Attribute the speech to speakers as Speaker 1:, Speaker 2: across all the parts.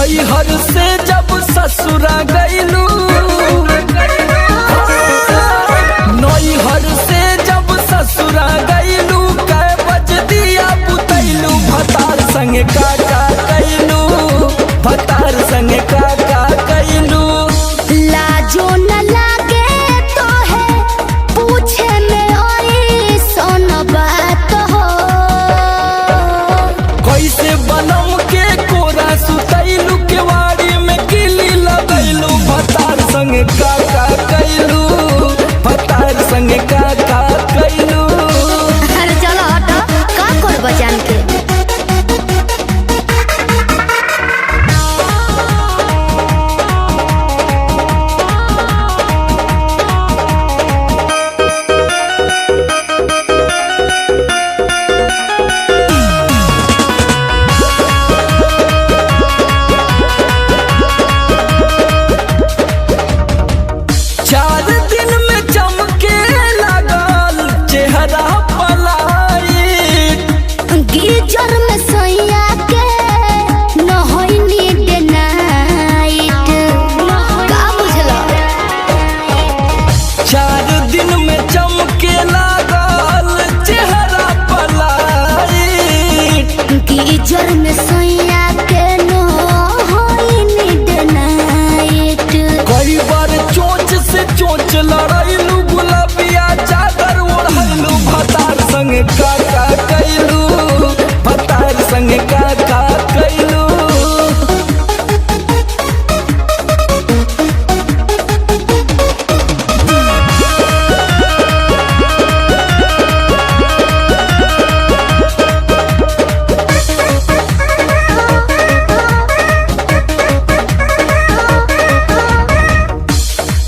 Speaker 1: नैहर से जब ससुरा गईलू, नैहर से जब ससुरा गईलू, कै बज दिया बुतैलू, भतार संगे काका कैलू, भतार संगे काका कैलू।
Speaker 2: लाजो न लागे तो है पूछे में ओई सोन बात हो।
Speaker 1: कैसे बनम के कोरा सुतैलू, केवाड़ी में किली लगैलू, भतार संगे काका कैलू, भतार संगे काका कैलू।
Speaker 2: अरे चलो हटो, का करब जान के।
Speaker 1: चार दिन में चमके लगल चेहरा पलायिट,
Speaker 2: गीजर में सैया के नहैनी डे नाइट। का बुझलो?
Speaker 1: चार दिन में चमके लगल चेहरा पलायिट,
Speaker 2: गीजर में सैया के नहैनी डे नाइट।
Speaker 1: कई बार चोंच से चोंच लड़ैलू, गुलाबिया चादर ओढ़लू, भतार संगे काका कैलू, भतार संगे काका कैलू।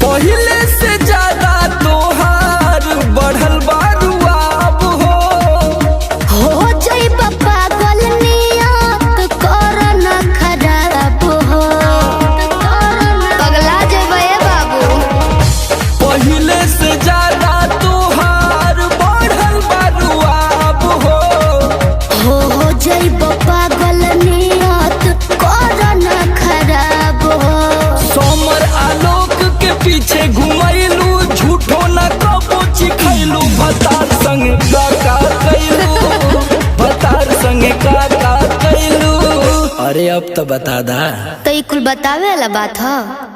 Speaker 1: पहिले से ज्यादा तोहार बढ़ल बारुआब हो,
Speaker 2: हो जाइब पागल नियत कर न खराब हो। पगला जेबे बाबू।
Speaker 1: पहिले से ज्यादा तोहार बढ़ल बारुआब
Speaker 2: हो जाइब पागल नियत कर न खराब हो।
Speaker 1: सोमर आलोक के पीछे घुमैलू, झूठो न कबो चिखैलू, भतार संगे काका कैलू, भतार संगे काका कैलू। अरे अब तो बता दा।
Speaker 2: तो ई कुल बतावे वाला बात ह।